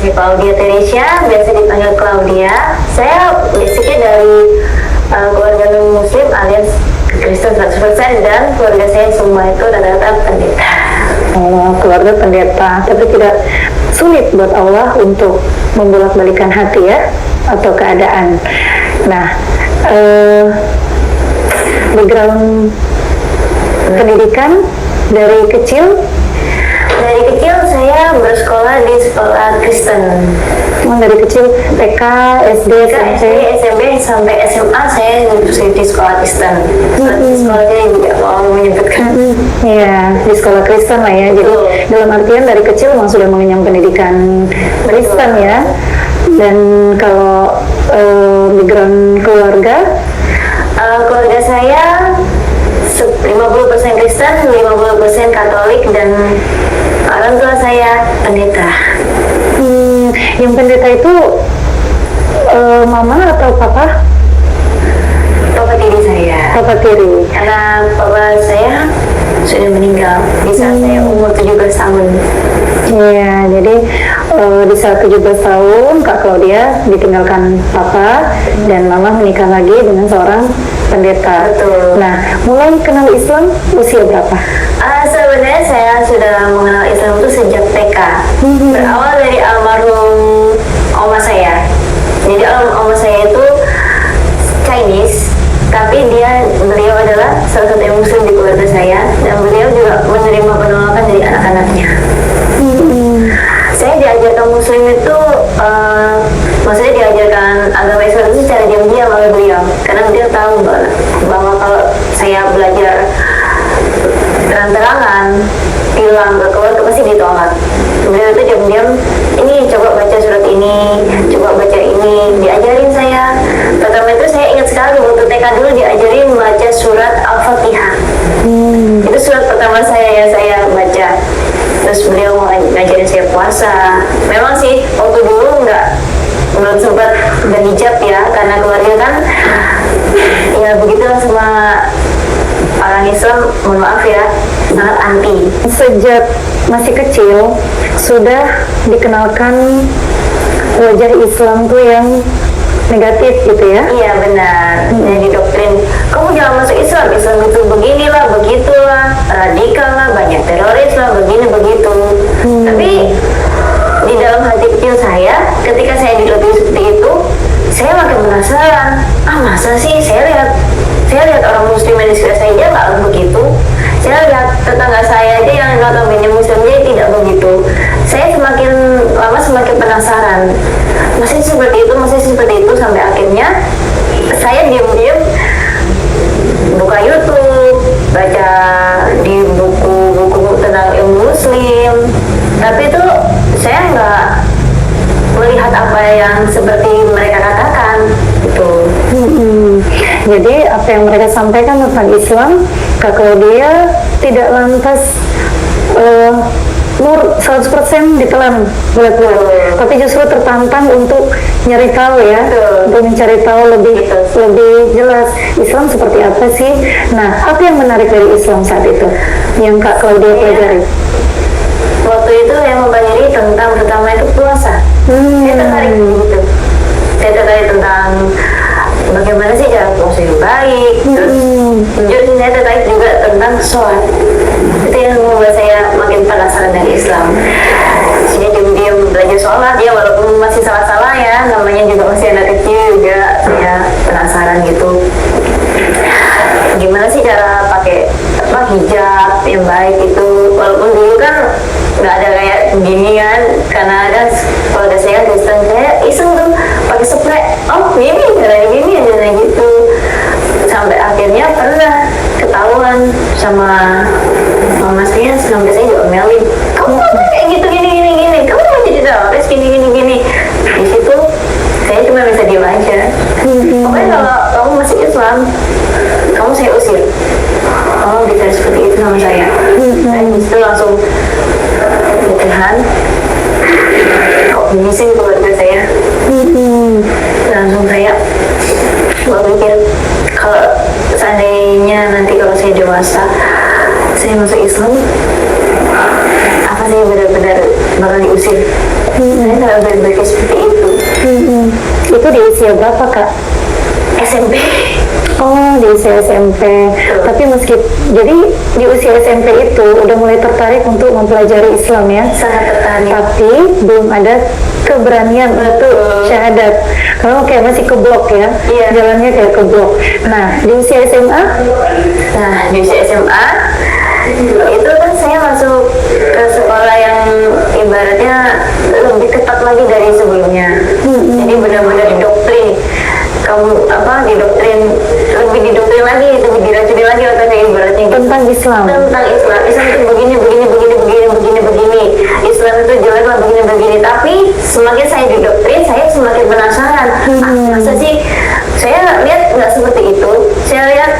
saya Claudia Teresia, biasa dipanggil Claudia. Saya basicnya dari keluarga non-muslim alias Kristen 100%, dan keluarga saya semua itu rata-rata pendeta. Oh, keluarga pendeta, tapi tidak sulit buat Allah untuk membolak-balikan hati ya, atau keadaan. Nah, background pendidikan dari kecil Saya bersekolah di sekolah Kristen. dari kecil TK, SD, SMP sampai SMA saya di sekolah Kristen. Sekolahnya tidak mau menyebutkan. Iya, di sekolah Kristen lah ya. Jadi dalam artian dari kecil memang sudah mengenyam pendidikan Kristen ya. Dan kalau background keluarga saya 50% Kristen, 50% Katolik, dan orang tua saya pendeta. Yang pendeta itu mama atau papa? Papa tiri saya. Papa tiri. Karena papa saya sudah meninggal di saat saya umur 17 tahun. Iya, jadi di saat 17 tahun Kak Claudia ditinggalkan papa dan mama menikah lagi dengan seorang pendeta. Betul. Nah, mulai kenal Islam usia berapa? Sebenarnya saya sudah mengenal Islam itu sejak TK. Berawal dari almarhum oma saya. Jadi oma saya itu Chinese, tapi beliau adalah salah satu yang muslim di keluarga saya, dan beliau juga menerima penolakan dari anak-anaknya. Saya diajarkan muslim itu maksudnya diajarkan agama Islam itu secara diam-diam oleh beliau, karena beliau tahu bahwa kalau saya belajar terang-terangan bilang ke keluarga pasti ditolak. Beliau itu diam-diam, ini coba baca surat ini, coba baca ini, diajarin saya. Pertama itu saya ingat sekali waktu TK dulu diajarin baca surat Al-Fatihah. Itu surat pertama saya baca. Terus beliau mau ngajarin saya puasa. Memang sih waktu dulu belum sempat berhijab ya, karena keluarga kan ya begitulah sama orang Islam, mohon maaf ya, sangat anti. Sejak masih kecil sudah dikenalkan wajah Islam tuh yang negatif gitu ya? Iya benar. Jadi doktrin, kamu jangan masuk Islam. Islam itu beginilah, begitulah, radikal lah, banyak teroris lah, begini begitu. Tapi di dalam hati kecil saya, ketika saya dilatih seperti itu, saya makin penasaran. Masa sih saya lihat orang muslim yang di sekitar saya aja nggak begitu. Saya lihat tetangga saya aja yang notabene muslimnya tidak begitu. Saya semakin lama semakin penasaran. Masih seperti itu sampai akhirnya saya diam-diam buka YouTube, baca di buku-buku tentang ilmu muslim. Tapi itu saya nggak melihat apa yang seperti mereka katakan gitu. Jadi apa yang mereka sampaikan tentang Islam, Kak Claudia tidak lantas nur 100% ditelan bulat-bulat, tapi justru tertantang untuk nyari tahu ya, untuk mencari tahu lebih jelas Islam seperti apa sih. Nah, apa yang menarik dari Islam saat itu yang Kak Claudia pelajari? Waktu itu yang mempelajari tentang pertama itu puasa. Saya tertarik gitu. Saya tertarik tentang bagaimana sih cara puasa yang baik. Terus jujur saya tertarik juga tentang sholat. Itu yang membuat saya makin penasaran dari Islam. Saya diam-diam belajar sholat ya, walaupun masih salah-salah ya, namanya juga masih anak kecil juga. Saya penasaran gitu. Gimana sih cara pakai hijab yang baik itu, walaupun dulu kan nggak ada kayak gini kan, karena ada keluarga saya Kristen, saya iseng tuh pakai spray, ini caranya gini aja gitu, sampai akhirnya pernah ketahuan sama mama saya, sampai saya diomelin, kamu kayak gitu gini, kamu mau jadi teroris gini. Di situ saya cuma bisa diam aja. Pokoknya kalau kamu masih Islam, kamu saya usir. Oh, bisa seperti itu sama saya. Saya justru langsung Tuhan, kok gini sih keluarga saya. Langsung saya berpikir, kalau seandainya nanti kalau saya dewasa, saya masuk Islam, apa sih benar-benar bakal diusir. Saya nggak berpikir seperti itu. Itu di usia berapa kak? SMP. Oh, di usia SMP. Tapi jadi di usia SMP itu udah mulai tertarik untuk mempelajari Islam ya? Sangat tertarik. Tapi belum ada keberanian untuk syahadat. Kalau kayak masih keblok ya, Iya. jalannya kayak keblok. Nah, di usia SMA, Nah, di usia SMA itu kan saya masuk ke sekolah yang ibaratnya lebih ketat lagi dari sebelumnya. Jadi benar-benar didoktrin. Kamu didoktrin, lebih didoktrin lagi, lebih diracuni lagi otaknya ibaratnya gitu. tentang Islam. Tentang Islam itu begini. Islam itu jelek lah begini. Tapi semakin saya didoktrin, saya semakin penasaran. Masa sih saya lihat nggak seperti itu. Saya lihat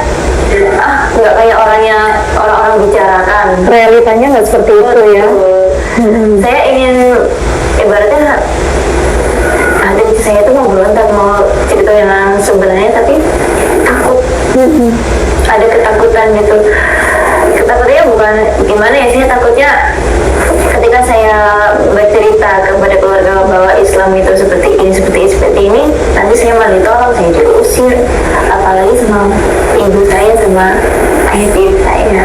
nggak kayak orang-orang bicarakan. Realitanya nggak seperti itu ya. Saya ingin ibaratnya hati saya itu mau berontak, mau cerita yang sebenarnya, tapi takut. Ada ketakutan gitu. Ketakutannya bukan gimana ya, saya takutnya ketika saya bercerita kepada keluarga bahwa Islam itu seperti ini, nanti saya malah ditolak, saya diusir, apalagi sama ibu saya sama ayah tiri saya.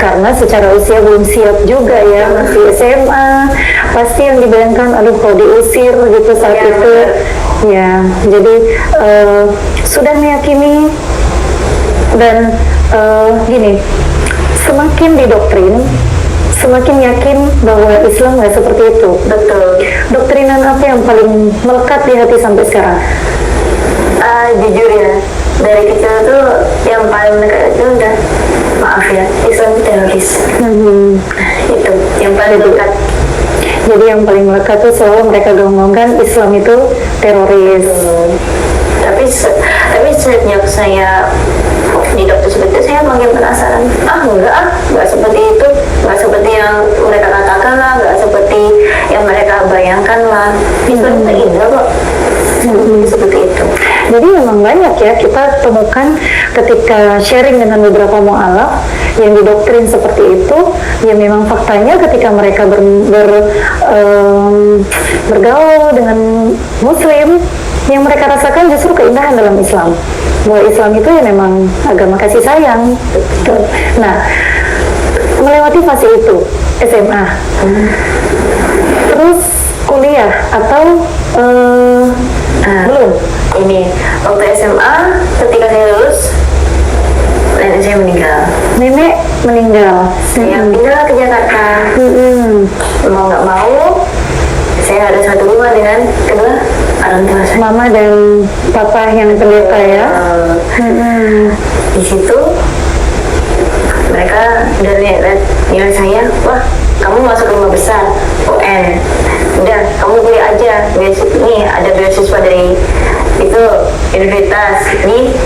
Karena secara usia belum siap juga ya, masih SMA, pasti yang dibayangkan aduh kalau diusir gitu saat Iya, itu ya. Jadi sudah meyakini dan gini, semakin didoktrin semakin yakin bahwa Islam nggak seperti itu. Betul. Doktrinan apa yang paling melekat di hati sampai sekarang? Jujur ya, dari kecil tuh yang paling dekat itu udah, maaf ya, Islam itu teroris. Itu yang paling dekat. Jadi yang paling melekat tuh selalu mereka ngomongkan Islam itu teroris. Tapi sejak saya di dokter seperti itu, saya makin penasaran. Nggak seperti itu, nggak seperti yang mereka katakan lah, nggak seperti yang mereka bayangkan lah. Islam itu indah kok. Seperti itu. Jadi memang banyak ya kita temukan ketika sharing dengan beberapa mu'alaf yang didoktrin seperti itu, ya memang faktanya ketika mereka bergaul dengan muslim, yang mereka rasakan justru keindahan dalam Islam, bahwa Islam itu ya memang agama kasih sayang. Nah, melewati fase itu SMA, terus kuliah atau belum? Ini waktu SMA, ketika saya lulus, nenek saya meninggal. Nenek meninggal. Saya pindah ke Jakarta. Mau nggak mau, saya ada satu rumah dengan kedua orang tua saya. Mama dan papa yang pendeta ya. Di situ mereka udah lihat nilai saya, wah kamu masuk rumah besar UN, udah kamu kuliah aja, nih ada beasiswa dari itu universitas di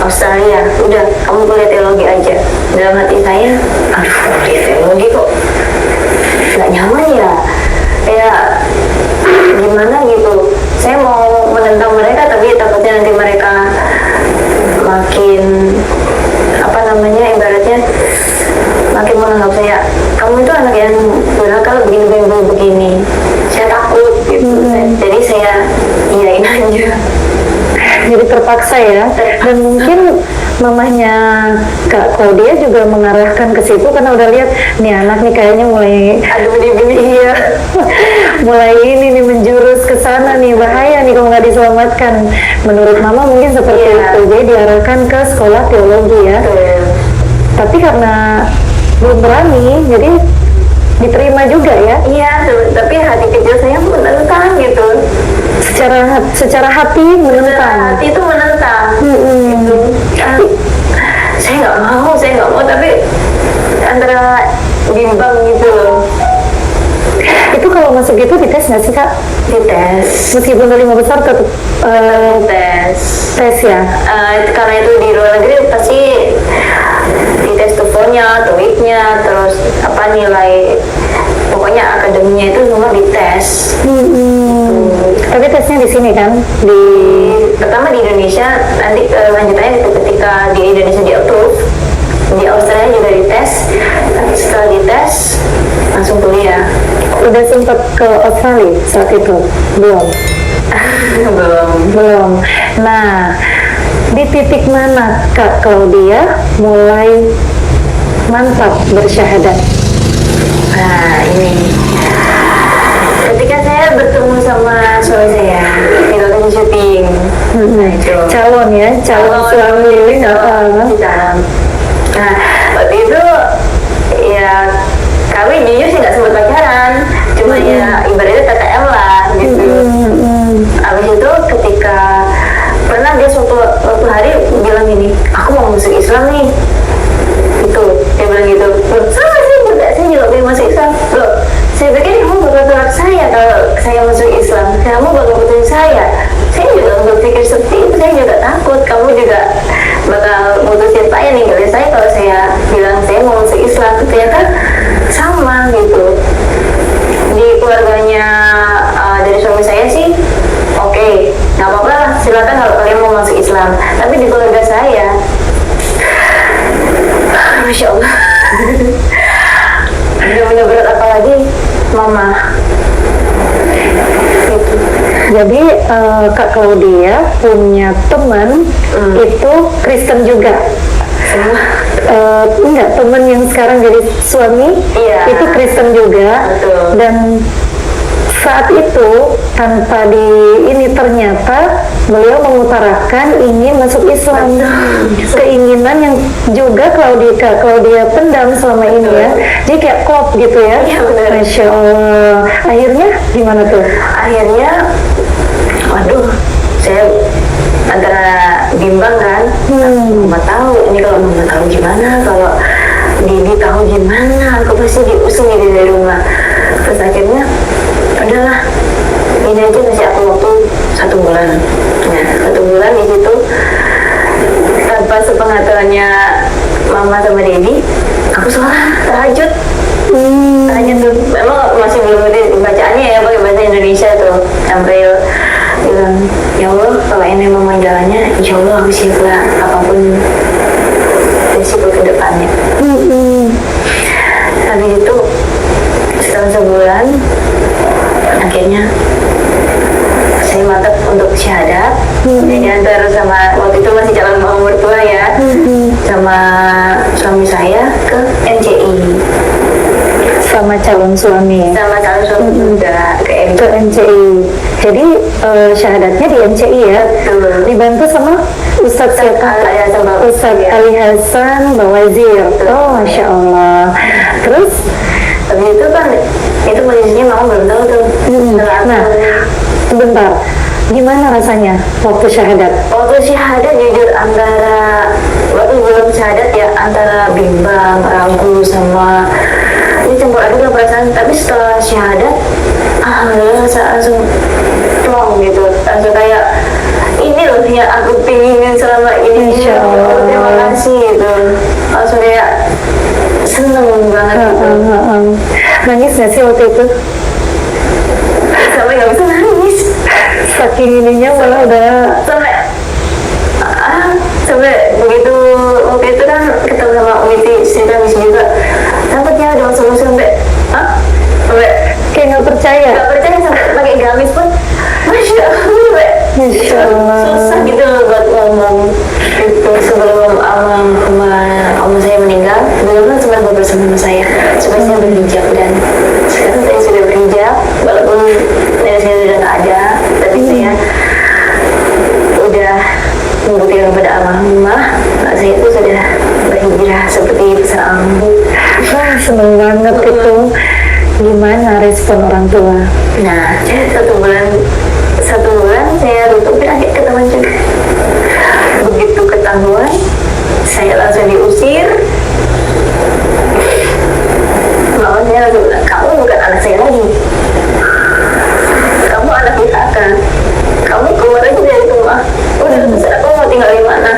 Australia, udah kamu kuliah teologi aja. Dalam hati saya, aduh kuliah teologi kok nggak nyaman ya, kayak gimana gitu. Saya mau menentang mereka, tapi takutnya nanti mereka makin ibaratnya makin menganggap saya, kamu itu anak yang berakal begini. Saya takut gitu. Jadi saya iyain aja. Jadi terpaksa ya. Dan mungkin mamahnya Kak Claudia juga mengarahkan ke situ karena udah lihat nih anak nih kayaknya mulai iya mulai ini nih menjurus ke sana nih, bahaya nih kalau nggak diselamatkan. Menurut mama mungkin seperti itu, jadi diarahkan ke sekolah teologi ya. Tapi karena belum berani, jadi diterima juga ya. Iya, tapi hati kecil saya menentang gitu. Secara hati menentang. Hati itu menentang. Gitu. Saya nggak mau, tapi antara bimbang gitu loh. Itu kalau masuk gitu dites nggak sih Kak? Dites. Meskipun dari 5 besar tetap tes ya? Karena itu di luar negeri pasti dites TOEFL-nya, TOEIC-nya, terus nilai pokoknya akademinya itu semua dites. Tapi tesnya di sini kan? Pertama di Indonesia, nanti lanjutannya ketika di Indonesia di approve, di Australia juga dites. Setelah dites langsung kuliah. udah sempat ke Australia saat itu? Belum. Belum. Nah, di titik mana Kak Claudia mulai mantap bersyahadat? Nah, ini ketika saya bertemu sama suami saya di lokasi syuting. Nah, itu Calon suami. Calon. Nah, waktu itu ya kami jujur sih nggak sempat pacaran, cuma ya ibaratnya TTM lah gitu. Abis itu ketika pernah dia suatu hari bilang gini, aku mau masuk Islam nih, itu dia bilang gitu. Loh, sama sih juga, saya juga pengen masuk Islam. Loh, saya pikir kamu bakal tolak saya kalau saya masuk Islam, kamu bakal putus saya juga berpikir seperti itu. Saya juga takut kamu juga bakal mutusin saya, ninggalin saya kalau saya bilang saya mau masuk Islam. Ternyata sama gitu. Di keluarganya dari suami saya sih oke, nggak apa-apa lah, silakan kalau kalian mau masuk Islam. Tapi di keluarga saya, Masya Allah, benar-benar berat, apalagi mama. Gitu. Jadi Kak Claudia punya teman itu Kristen juga. Semua Enggak, teman yang sekarang jadi suami itu Kristen juga. Betul. Dan saat itu tanpa ini ternyata beliau mengutarakan ingin masuk Islam. Keinginan yang juga Claudia pendam selama ini ya. Jadi kayak klop gitu ya. Iya, benar. Masya Allah. Akhirnya gimana tuh? akhirnya waduh, saya antara bimbang kan. Mama tahu, ini kalau mama tahu gimana, kalau Didi tahu gimana, aku pasti diusung ini dari rumah. Terus akhirnya udahlah, ini aja kasih aku waktu 1 bulan. Nah, 1 bulan di situ tanpa sepengetahuannya mama sama Dedi, aku sholat tahajud. Tahajud tuh memang masih belum ngerti bacaannya ya, pakai bahasa Indonesia tuh. Sampai bilang, ya Allah, kalau ini memang jalannya, insya Allah aku siap lah apapun resiko ke depannya. Habis itu setelah sebulan akhirnya saya mantap untuk syahadat. Jadi antar sama, waktu itu masih calon mertua ya, sama suami saya ke NCI. Sama calon suami. Sama calon suami juga ke NCI. Jadi syahadatnya di NCI ya. Betul. Dibantu sama Ustadz siapa? Ustadz Ali Hasan Bawazir. Oh, Masya Allah. Terus habis itu kan, itu posisinya mama belum tahu tuh. nah, sebentar. Gimana rasanya waktu syahadat? Waktu syahadat jujur waktu belum syahadat ya, antara bimbang, ragu, sama ini campur aduk lah perasaan. Tapi setelah syahadat, alhamdulillah saya langsung plong gitu, langsung kayak ini loh yang aku pingin selama ini. Insya Allah. Terima kasih gitu, langsung kayak seneng banget gitu. Nangis gak sih waktu itu? Sampai nggak bisa nangis, Saking ininya malah udah sampai begitu. Waktu itu kan ketemu sama Umiti, cerita misi juga, takutnya ada masuk-masuk sampai kayak nggak percaya. nggak percaya, sampai pakai gamis pun Masya Allah, Masya Allah. susah gitu loh buat ngomong itu. Sebelum om saya meninggal, beliau kan sempat ngobrol sama saya supaya saya berhijab, dan sekarang saya sudah berhijab walaupun nenek saya sudah nggak ada, tapi saya udah membuktikan kepada almarhumah saya itu sudah berhijrah seperti pesan Allah. Seneng banget itu. Gimana respon orang tua? Nah, 1 bulan saya tutupin, akhirnya ketahuan juga. Begitu ketahuan, saya langsung diusir. Mama saya langsung bilang, kamu bukan anak saya lagi, kamu anak IHK, kamu keluar aja dari rumah, udah terserah kamu mau tinggal di mana.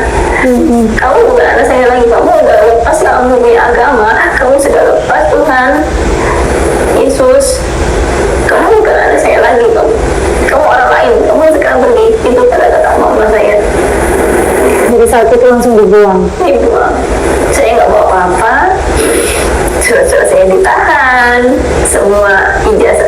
Kamu bukan anak saya lagi, kamu udah lepas, kamu punya agama, kamu sudah lepas Tuhan Yesus, kamu bukan anak saya lagi, kamu orang lain, kamu sekarang pergi. Itu kata-kata mama saya. Jadi saat itu langsung dibuang. Saya nggak bawa apa-apa, surat-surat saya ditahan, semua ijazah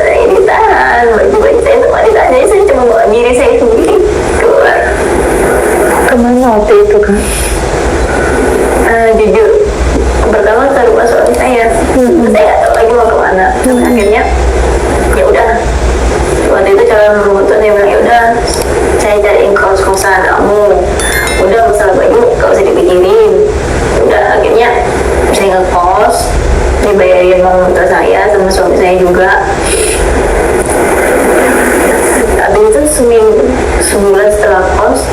juga. Habis itu sebulan setelah kos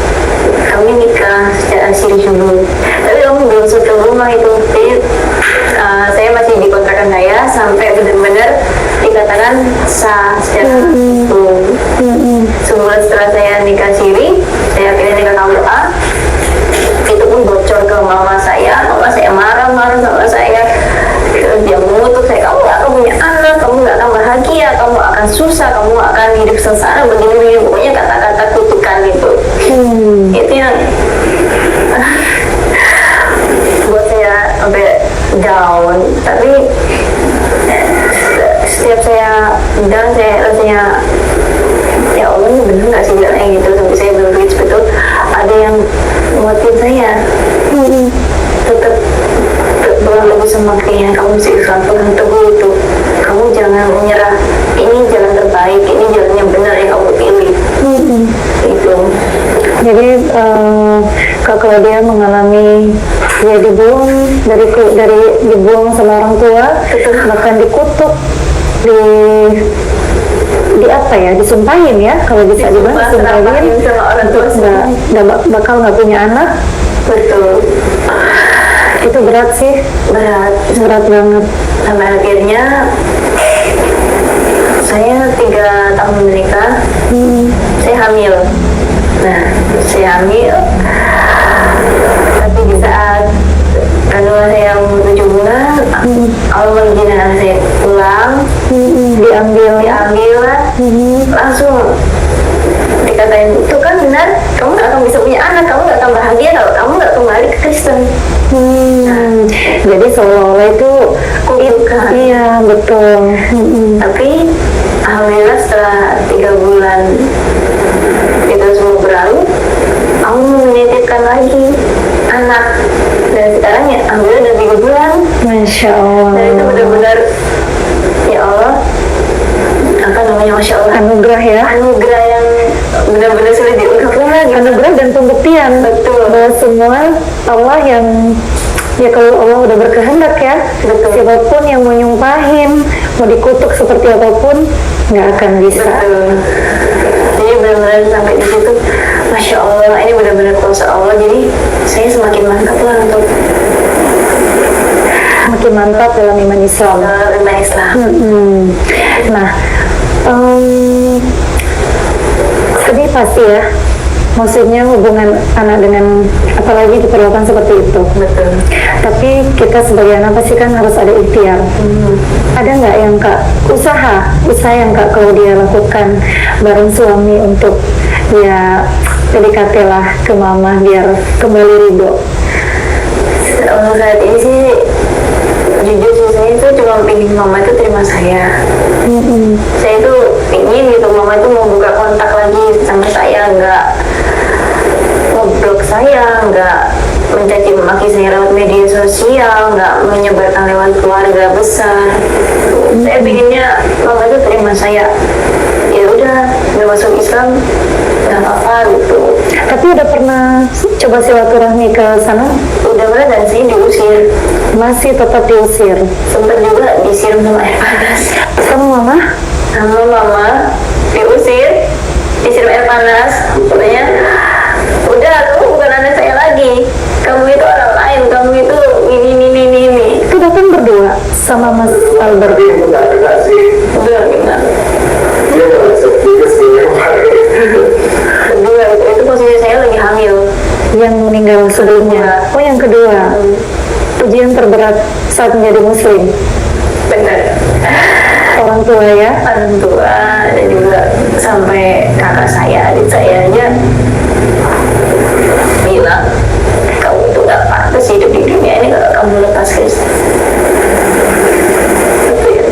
kami nikah secara siri dulu, tapi kamu belum sampai rumah itu. Jadi saya masih di kontrakan saya sampai benar-benar dikatakan sah secara hukum. Sebulan setelah saya nikah siri, saya akhirnya nikah KUA. Itu pun bocor ke mama saya marah-marah sama saya. Dia mengutuk saya, kamu gak akan punya anak, kamu gak akan bahagia, kamu akan susah, kamu akan hidup sengsara, begini-begini, pokoknya kata-kata kutukan itu. Itu yang buat saya sampai down. Tapi setiap saya down, saya rasanya ya Allah, ini bener gak sih bilangnya gitu. Sampai saya berpikir betul ada yang nguatin saya tetap berlalu sama keinginan kamu sih, suatu yang teguh itu. Kamu jangan menyerah, ini jalan terbaik, ini jalan yang benar yang kamu pilih. Itu. Jadi Kak Claudia mengalami ya dibuang dari dibuang sama orang tua, bahkan dikutuk, di apa ya, disumpahin ya, kalau bisa dibilang disumpahin untuk nggak bakal nggak punya anak. Betul. Itu berat sih, berat banget. Sampai akhirnya saya 3 tahun menikah, saya hamil. Nah, saya hamil, tapi di saat kandungan saya 7 bulan, Allah mengizinkan anak saya pulang, diambil langsung dikatain, itu kan benar, kamu gak akan bisa punya anak, kamu gak akan bahagia kalau kamu gak kembali ke Kristen. Jadi seolah-olah itu kutukan. Iya, betul. Tapi alhamdulillah setelah 3 bulan itu semua berlalu, aku menitipkan lagi anak, dan sekarang ya alhamdulillah udah 3 bulan. Masya Allah. Dan itu benar-benar ya Allah, apa namanya, Masya Allah, anugerah ya, anugerah yang benar-benar sulit diungkapkan lagi. anugerah dan pembuktian. Betul. Bahwa semua Allah yang, ya kalau Allah udah berkehendak ya, Betul. siapapun yang mau nyumpahin, mau dikutuk seperti apapun, nggak akan bisa. Betul. Jadi benar-benar sampai di situ, Masya Allah, ini benar-benar kuasa Allah. Jadi saya semakin mantap lah untuk Makin mantap dalam iman Islam. iman Islam. Nah, sedih pasti ya. Maksudnya hubungan anak dengan, apalagi diperlakukan seperti itu. Betul. Tapi kita sebagai anak pasti kan harus ada ikhtiar. Ada nggak yang Kak, usaha yang Kak Claudia lakukan bareng suami untuk ya PDKT lah ke mama biar kembali ridho? Untuk saat ini sih jujur sih, saya itu cuma pengen mama itu terima saya. Saya itu ingin gitu mama itu mau buka kontak lagi sama saya, nggak ngeblok saya, nggak mencaci maki saya lewat media sosial, nggak menyebarkan lewat keluarga besar. Saya pinginnya mama itu terima saya, ya udah masuk Islam nggak apa-apa gitu. Tapi udah pernah coba silaturahmi ke sana? Udah pernah, dan saya diusir. Masih tetap diusir? Sempat juga disiram sama air panas. Sama mama? Sama mama diusir, disiram air panas. Katanya, udah kamu bukan anak saya lagi, kamu itu orang lain, kamu itu ini. Itu datang berdua sama Mas Albert? Udah gimana? Kedua itu posisi saya lagi hamil. Yang meninggal sebelumnya? Oh, yang kedua. Ujian terberat saat menjadi muslim? Benar. Orang tua ya? Orang tua, dan juga sampai kakak saya, adik saya aja bilang, kamu tuh gak pantas hidup di dunia ini kalau kamu lepas Kristen. Itu ya,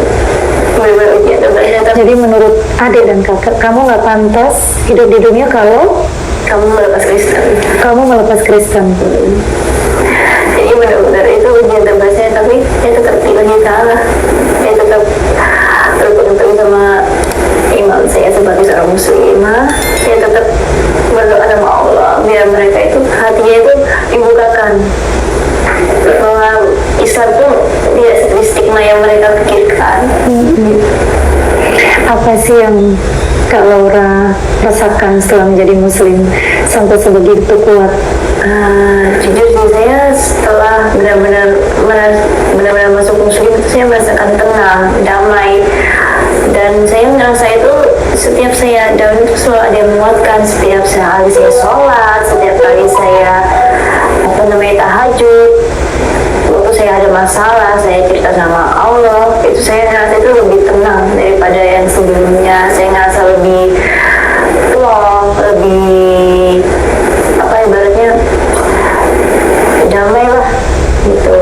benar-benar ujian terberat. Jadi menurut adik dan kakak, kamu nggak pantas hidup di dunia kalau kamu melepas Kristen. Kamu melepas Kristen. Jadi benar-benar itu ujian terberat saya, tapi saya tetap pilih kalah. Saya tetap berpegang sama imam saya sebagai seorang muslimah. Saya tetap berdoa sama Allah biar mereka itu hatinya itu dibukakan, bahwa Islam itu tidak seperti stigma yang mereka pikirkan. Apa sih yang Kak Laura rasakan setelah menjadi muslim sampai sebegitu kuat? Jujur sih, saya setelah benar-benar masuk muslim itu saya merasakan tenang, damai, dan saya ngerasa itu setiap saya down itu selalu ada yang menguatkan. Setiap kali saya sholat, setiap kali saya tahajud, waktu saya ada masalah, saya cerita sama Allah, itu saya ngerasa itu lebih tenang daripada yang sebelumnya. Saya ngerasa lebih plong, lebih ibaratnya damai lah gitu.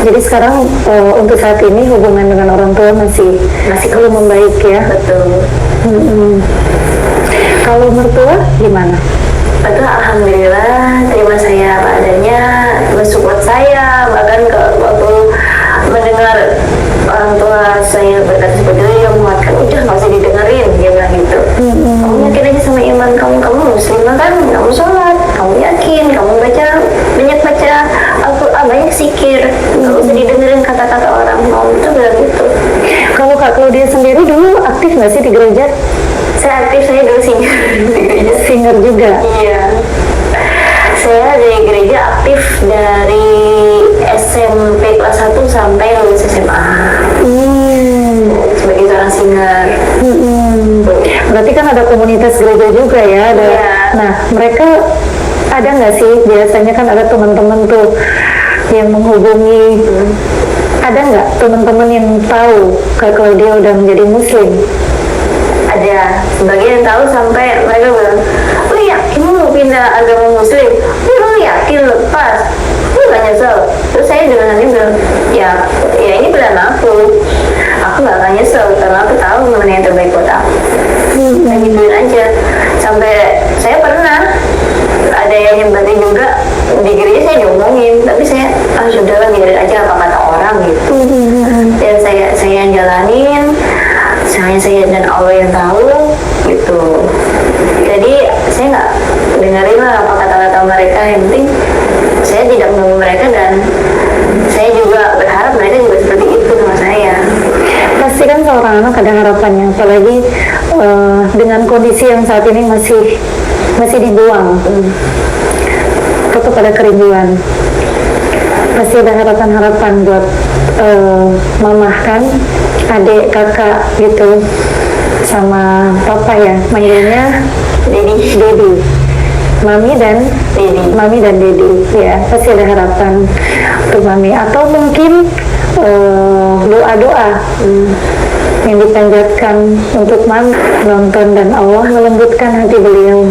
Jadi sekarang untuk saat ini hubungan dengan orang tua masih belum membaik ya? Betul. Kalau mertua gimana? Betul, alhamdulillah terima saya apa adanya, mensupport saya. Bahkan waktu mendengar orang tua saya berkata seperti itu, dia menguatkan, udah nggak usah didengerin, dia bilang gitu. Kamu yakin aja sama iman kamu muslimah kan, kamu sholat, kamu yakin, kamu banyak baca Al-Quran, banyak zikir, nggak usah didengerin kata-kata orang. Kamu tuh bilang gitu. Kalau Kak Claudia sendiri dulu aktif nggak sih di gereja? Saya aktif, saya dulu singer di gereja. Singer juga? Iya. Saya dari gereja aktif dari SMP kelas 1 sampai lulus SMA. Sebagai seorang singer. Berarti kan ada komunitas gereja juga ya? Ada. Iya. Nah, mereka ada nggak sih, biasanya kan ada teman-teman tuh yang menghubungi, ada nggak teman-teman yang tahu Kak Claudia udah menjadi muslim? Ada, sebagian yang tahu sampai mereka bilang, lu yakin lu pindah agama muslim? Lu yakin lepas? Lu gak nyesel? Terus saya dengan hati bilang, ya ini pilihan aku gak akan nyesel karena aku tahu mana yang terbaik buat aku. Dan gituin aja. Sampai saya pernah ada yang nyebatin juga di gereja, saya diomongin, tapi saya sudahlah, biarin aja apa kata orang gitu. Dan saya yang jalanin, hanya saya dan Allah yang tahu gitu. Jadi saya nggak dengerin lah apa kata-kata mereka, yang penting saya tidak mengganggu mereka, dan saya juga berharap mereka juga seperti itu sama saya. Pasti kan seorang anak ada harapannya, apalagi dengan kondisi yang saat ini masih dibuang, tetap ada kerinduan. Pasti ada harapan-harapan buat mamah kan, adik, kakak gitu, sama papa ya, manggilnya Dedi, mami dan Dedi ya. Pasti ada harapan untuk mami, atau mungkin doa-doa yang dipanjatkan untuk mami nonton, dan Allah melembutkan hati beliau.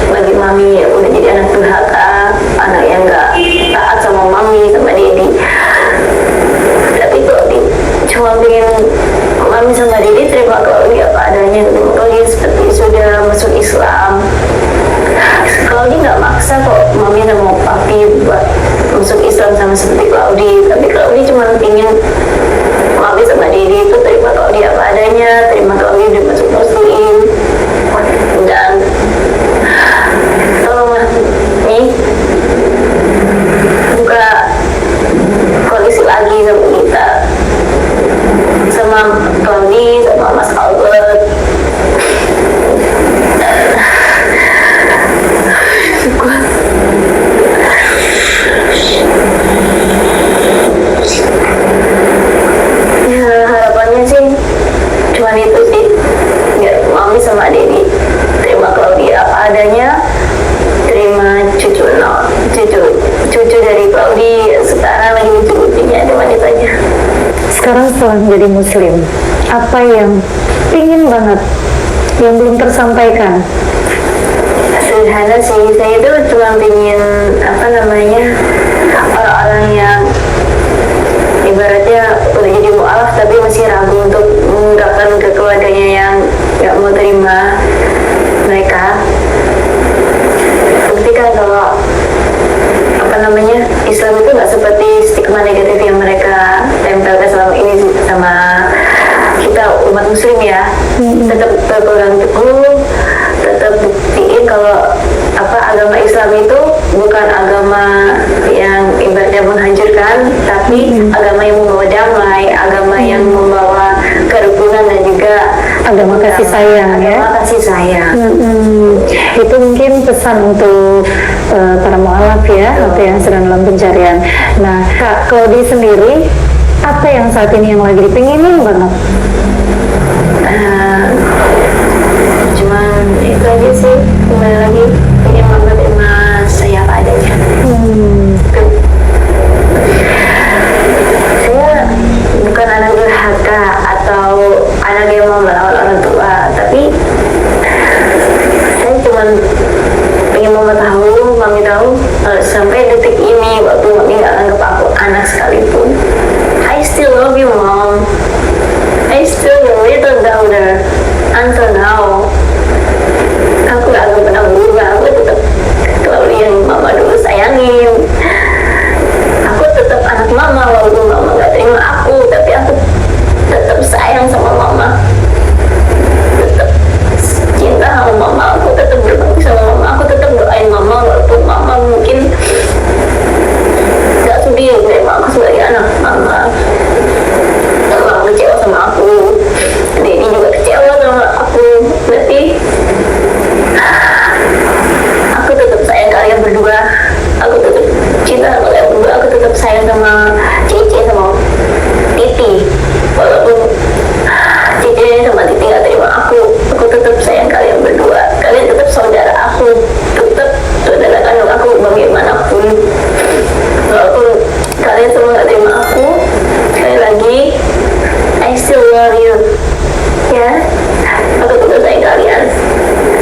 Bagi mami udah jadi anak durhaka, anak yang gak taat sama mami sama Dedi. Tapi kok cuma pengen mami sama Dedi terima Claudia apa adanya. Claudia seperti sudah masuk Islam. Claudia nggak maksa kok mami sama papi buat masuk Islam sama seperti Claudia. Tapi Claudia cuma pengen mami sama Dedi itu terima Claudia apa adanya, terima Claudia udah masuk Muslim. Dan tolonglah nih buka koalisi lagi sama kita, sama Claudia, sama Mas Albert. Ya, harapannya sih cuma itu sih, biar mami sama Dedi terima Claudia apa adanya, terima cucu dari Claudia. Sekarang lagi lucu-lucunya ada wanitanya. Sekarang setelah menjadi muslim, apa yang pingin banget yang belum tersampaikan? Sederhana sih, saya itu cuma pingin orang-orang yang ibaratnya udah jadi mu'alaf tapi masih ragu untuk mengungkapkan ke keluarganya yang gak mau terima mereka. Buktikan kalau Islam itu gak seperti stigma negatif yang mereka tempelkan selama ini sama kita umat muslim ya. Tetap berpegang teguh, tetap buktiin kalau agama Islam itu bukan agama yang ibaratnya menghancurkan, tapi agama yang membawa damai, agama yang membawa agama kasih sayang ya. Agama kasih sayang. Itu mungkin pesan untuk para mualaf ya, atau yang sedang dalam pencarian. Nah, Kak Claudi sendiri, apa yang saat ini yang lagi dipinginin banget? Cuman itu aja sih, kembali lagi pengen menerima saya apa adanya. Saya bukan anak durhaka atau anak yang mau melawan orang tua, tapi saya cuman pengen mami tahu sampai detik ini waktu mami nggak anggap aku anak sekalipun, I still love you mom, I still your little daughter until now. Aku gak akan pernah berubah, aku tetap Claudi yang mama dulu sayangin. Aku tetap anak mama walaupun mama gak terima aku, tapi aku tetap sayang sama mama, tetap cinta sama mama, aku tetap berbakti sama mama, aku tetap doain mama walaupun mama mungkin gak sudi menerima aku sebagai anak mama. Mama kecewa sama aku, Daddy juga kecewa sama aku, berarti aku tetap sayang kalian berdua, aku tetap cinta sama kalian berdua, aku tetap sayang sama Cici sama Titi walaupun Cici sama Titi gak terima aku tetap sayang kalian berdua, kalian tetap saudara aku, tetap saudara kandung aku bagaimanapun, walaupun kalian semua gak terima aku. Sekali lagi, I still love you ya, aku tetap sayang kalian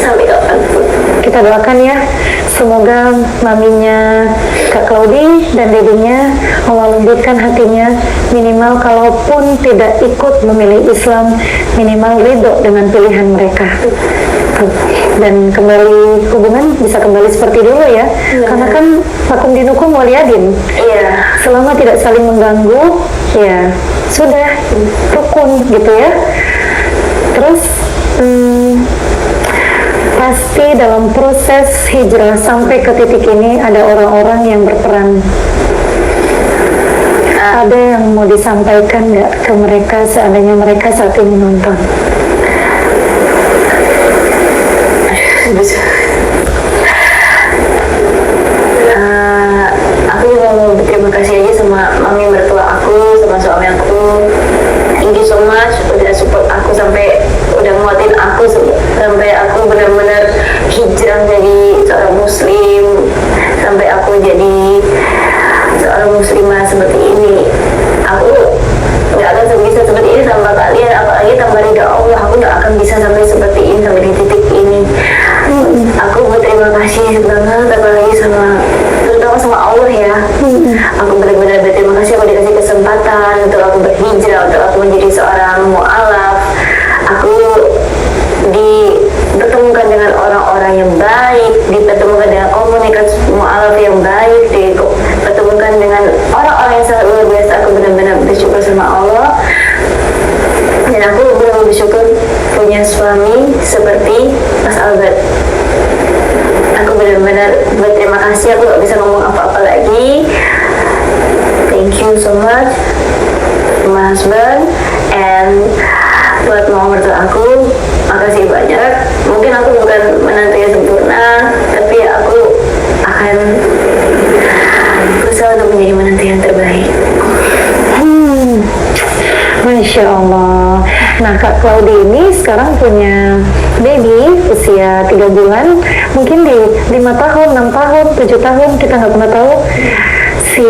sampai kapanpun. Kita doakan ya, semoga maminya Kak Claudi dan dedinya Allah lembutkan hatinya, minimal kalaupun tidak ikut memilih Islam, minimal ridho dengan pilihan mereka, dan kembali hubungan bisa kembali seperti dulu ya. Karena kan lakum dinukum waliyadin, selama tidak saling mengganggu ya sudah rukun gitu ya. Terus pasti dalam proses hijrah sampai ke titik ini ada orang-orang yang berperan. Ada yang mau disampaikan nggak ke mereka seandainya mereka saat ini nonton? Aku juga mau berterima kasih aja sama mami mertua aku, sama suami aku. Thank you so much udah support aku sampai udah nguatin aku sampai aku benar-benar hijrah jadi seorang muslim, sampai aku jadi seorang muslimah seperti ini. Aku nggak akan bisa seperti ini tanpa kalian, apalagi tanpa ridha Allah. Aku nggak akan bisa sampai seperti ini, sampai di titik ini. Aku berterima kasih banget, apalagi terutama sama Allah ya. Aku benar-benar berterima kasih aku dikasih kesempatan untuk aku berhijrah, untuk aku menjadi seorang mu'alaf. Aku dipertemukan dengan orang-orang yang baik, dipertemukan dengan komunitas mu'alaf yang baik, dipertemukan dengan orang-orang yang sangat luar biasa. Aku benar-benar bersyukur sama Allah, dan aku benar-benar bersyukur punya suami seperti Mas Albert. Aku benar-benar berterima kasih, aku gak bisa ngomong apa-apa lagi. Thank you so much my husband, and buat mama mertua aku, makasih banyak. Mungkin aku bukan menantu yang sempurna, tapi aku akan berusaha untuk menjadi menantu yang terbaik. Masya Allah. Nah, Kak Claudi ini sekarang punya baby usia 3 bulan, mungkin di 5 tahun, 6 tahun, 7 tahun, kita nggak pernah tahu. Si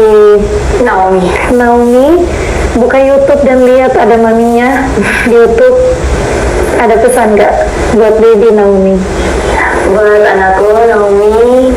Naomi buka YouTube dan lihat ada maminya di YouTube. Ada pesan nggak buat baby Naomi? Buat anakku Naomi,